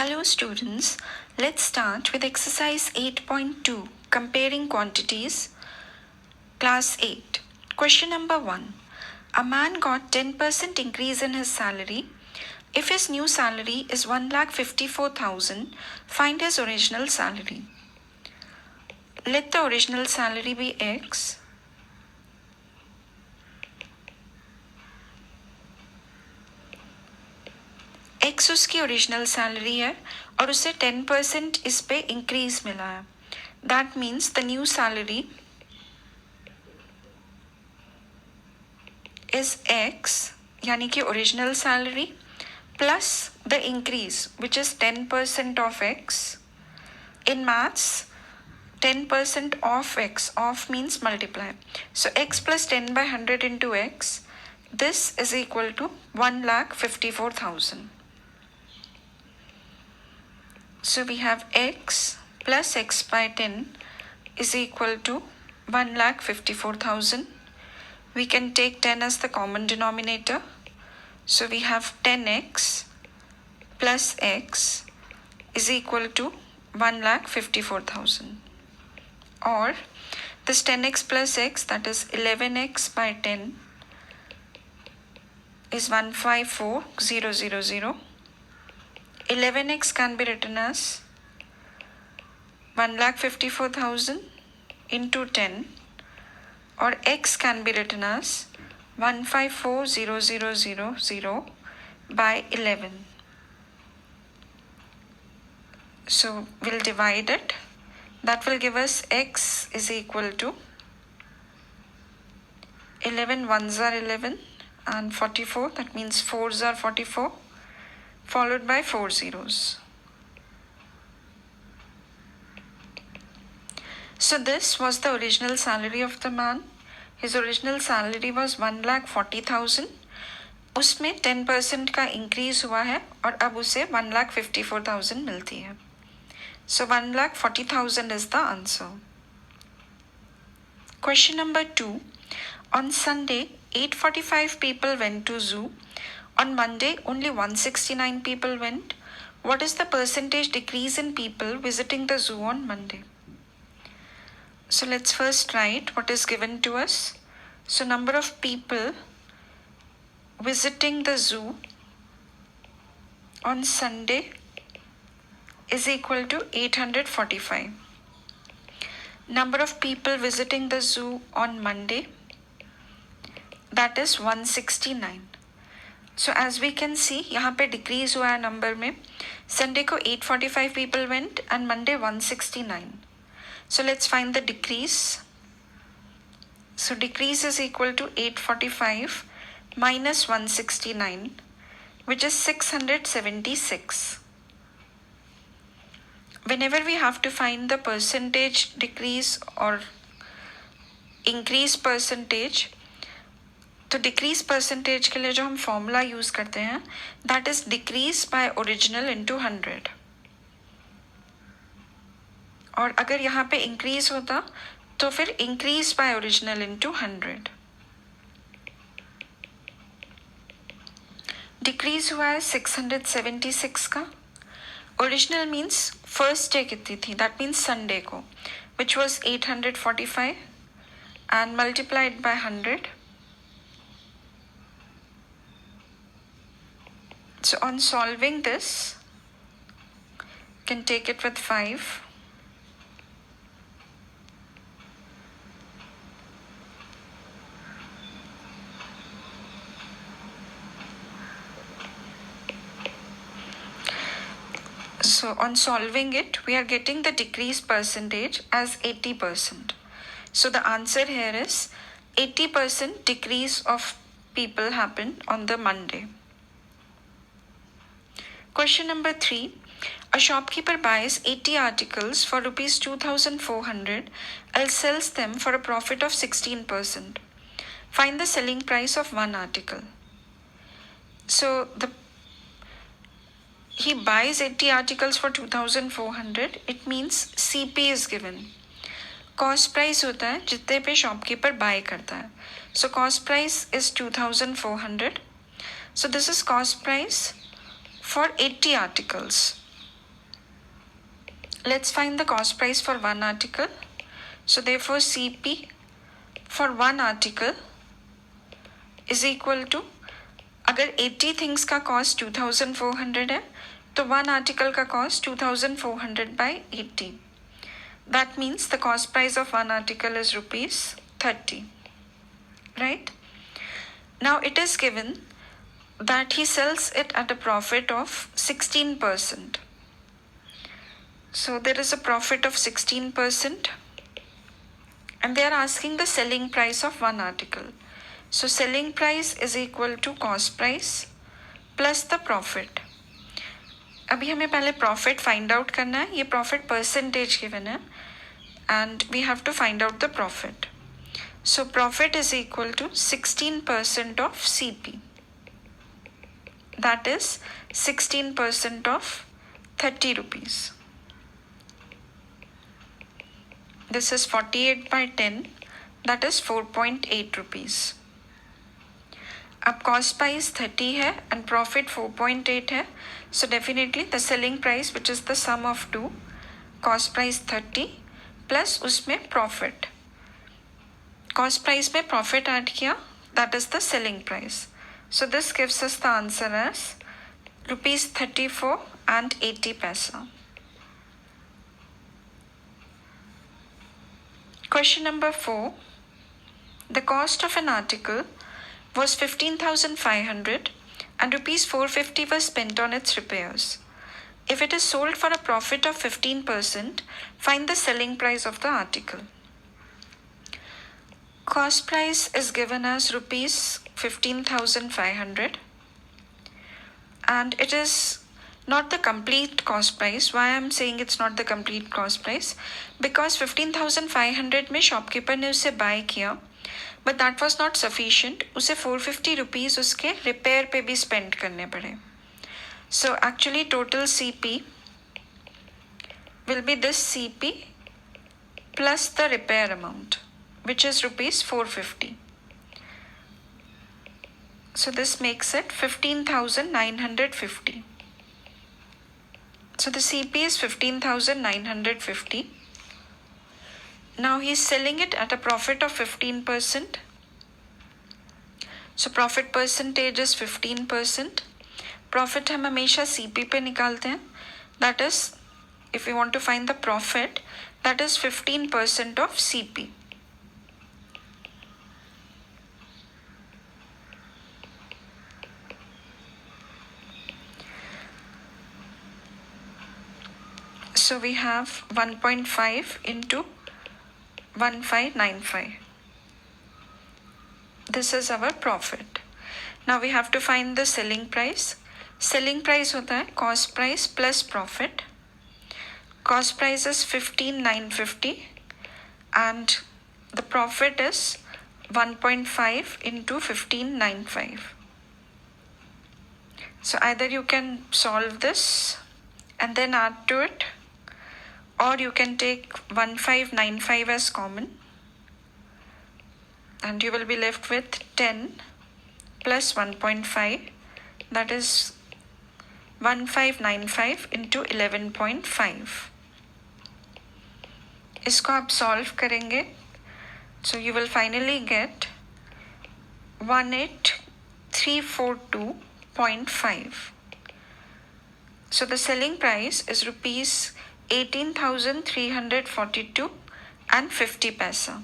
Hello students, let's start with exercise 8.2, comparing quantities, class 8. Question number 1. A man got 10% increase in his salary. If his new salary is 1,54,000, find his original salary. Let the original salary be X. X उसकी original salary है और उसे 10% इस पे increase मिला है. That means the new salary is X, यानी कि original salary plus the increase which is 10% of X. In maths, 10% of X, of means multiply. So X plus 10 by 100 into X, this is equal to 1,54,000. So we have X plus X by 10 is equal to 1,54,000. We can take 10 as the common denominator. So we have 10x plus x is equal to 1,54,000. Or this 10x plus x, that is 11x by 10 is 154,000. 11x can be written as 1,54,000 into 10, or x can be written as 154,000 by 11. So we'll divide it. That will give us x is equal to 11 ones are 11 and 44. That means 4s are 44, followed by 4 zeros. So this was the original salary of the man. His original salary was 1,40,000. उसमें 10% का increase हुआ है और अब उसे 1,54,000 मिलती है. So 1,40,000 is the answer. Question number 2. On Sunday, 845 people went to zoo. On Monday, only 169 people went. What is the percentage decrease in people visiting the zoo on Monday? So let's first write what is given to us. So number of people visiting the zoo on Sunday is equal to 845. Number of people visiting the zoo on Monday, that is 169. So as we can see, यहाँ पे decrease हुआ है number में. Sunday को 845 people went and Monday 169. So let's find the decrease. So decrease is equal to 845 minus 169, which is 676. Whenever we have to find the percentage decrease or increase percentage, तो decrease percentage के लिए जो हम formula use करते हैं, that is decrease by original into 100. और अगर यहाँ पे increase होता तो फिर increase by original into 100. Decrease हुआ है 676 का. Original means first day कितनी थी, that means Sunday को, which was 845 and multiplied by 100. So on solving this, you can take it with 5. So on solving it, we are getting the decrease percentage as 80%. So the answer here is 80% decrease of people happened on the Monday. Question number 3. A shopkeeper buys 80 articles for rupees 2,400 and sells them for a profit of 16%. Find the selling price of one article. So he buys 80 articles for 2,400. It means CP is given. Cost price होता है जितने पे shopkeeper buy करता है. So cost price is 2,400. So this is cost price for 80 articles. let's find the cost price for one article. So therefore CP for one article is equal to, अगर 80 things का cost 2400 है तो one article का cost 2400 by 80. That means the cost price of one article is rupees 30. Right? Now it is given that he sells it at a profit of 16%. So there is a profit of 16%, and they are asking the selling price of one article. So selling price is equal to cost price plus the profit. अभी हमें पहले profit find out करना है. ये profit percentage given है, and we have to find out the profit. So profit is equal to 16% of CP. That is 16% of 30 rupees. This is 48 by 10, that is 4.8 rupees. अब cost price 30 है and profit 4.8 है, so definitely the selling price, which is the sum of two, cost price 30 plus उसमें profit. Cost price में profit add किया, that is the selling price. So this gives us the answer as rupees 34 and 80 paisa. Question number 4. The cost of an article was 15,500 and rupees 450 was spent on its repairs. If it is sold for a profit of 15%, find the selling price of the article. Cost price is given as rupees 15,500, and it is not the complete cost price. Why I am saying it's not the complete cost price? Because 15,500 में shopkeeper ने उसे buy किया, but that was not sufficient. उसे 450 rupees उसके repair पे भी spend करने पड़े. So actually total CP will be this CP plus the repair amount, which is rupees 450. So this makes it 15,950. So the CP is 15,950. Now he is selling it at a profit of 15%. So profit percentage is 15%. Profit हम हमेशा CP पे निकालते हैं. That is, if we want to find the profit, that is 15% of CP. So we have 1.5 into 1595. This is our profit. Now we have to find the selling price. Selling price होता है cost price plus profit. Cost price is 15,950 and the profit is 1.5 into 1595. So either you can solve this and then add to it, or you can take 1595 as common and you will be left with 10 plus 1.5, that is 1595 into 11.5. इसको आप solve करेंगे, so you will finally get 18342.5. So the selling price is rupees 18,342 and 50 paisa.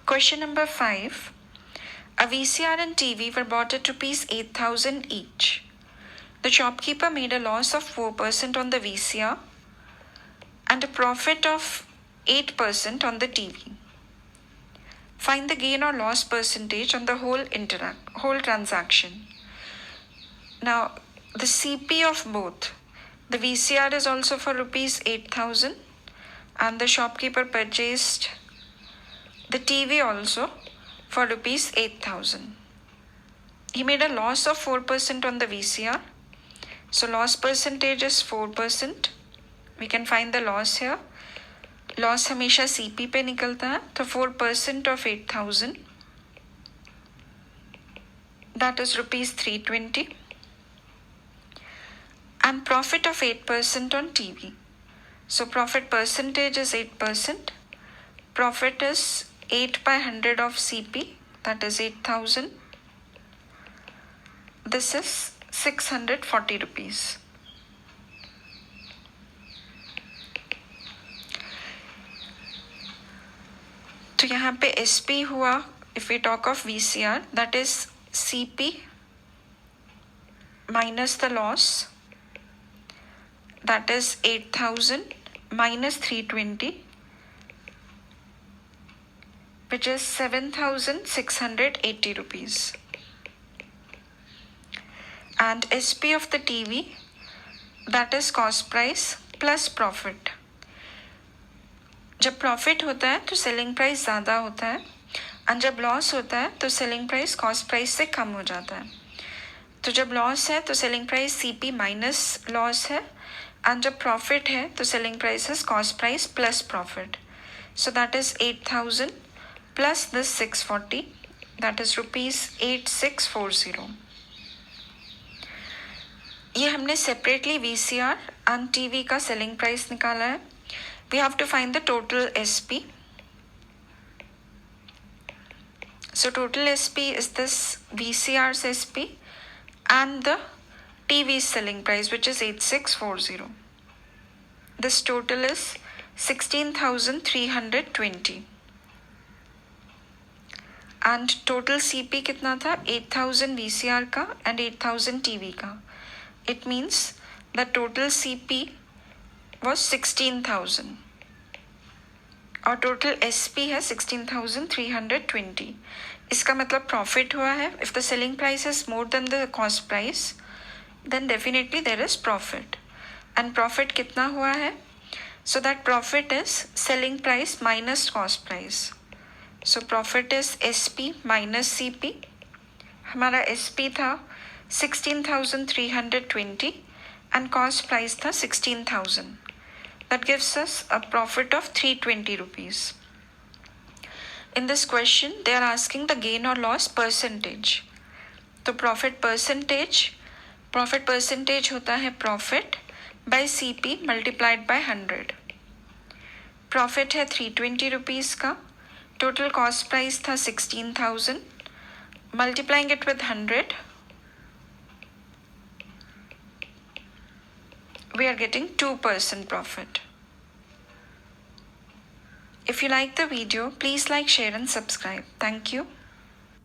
Question number 5. A VCR and TV were bought at rupees 8,000 each. The shopkeeper made a loss of 4% on the VCR and a profit of 8% on the TV. Find the gain or loss percentage on the whole transaction. Now, the CP of both, the VCR is also for rupees 8,000 and the shopkeeper purchased the TV also for rupees 8,000. He made a loss of 4% on the VCR. So loss percentage is 4%. We can find the loss here. Loss हमेशा CP पे निकलता है, तो 4% of 8,000, that is rupees 320. And profit of 8% on TV. So profit percentage is 8%. Profit is 8 by 100 of CP, that is 8,000. This is 640 rupees. तो यहाँ पे SP हुआ, if we talk of VCR, that is CP minus the loss, that is 8,000 minus 320, which is 7,680 rupees. And SP of the TV, that is cost price plus profit. जब profit होता है तो selling price ज़्यादा होता है, और जब loss होता है तो सेलिंग प्राइस कॉस्ट प्राइस से कम हो जाता है. तो जब लॉस है तो selling price CP minus loss है, और जब प्रॉफिट है तो selling price is cost price plus profit. So that is 8,000 plus this 640, that is ₹8640. ये हमने सेपरेटली VCR एंड TV का सेलिंग प्राइस निकाला है. We have to find the total SP. So total SP is this VCR's SP and the TV's selling price, which is 8640. This total is 16,320. And total CP कितना था? 8,000 VCR का and 8,000 TV का. It means the total CP was 16,000 और total SP है 16,320. इसका मतलब profit हुआ है. If the selling price is more than the cost price, then definitely there is profit. And profit कितना हुआ है? So that profit is selling price minus cost price. So profit is SP minus CP. हमारा SP था 16,320 and cost price था 16,000. That gives us a profit of 320 rupees. In this question, they are asking the gain or loss percentage. तो profit percentage होता है profit by CP multiplied by 100. Profit है 320 rupees का. Total cost price था 16,000. Multiplying it with 100, we are getting 2% profit. If you like the video, please like, share and subscribe. Thank you.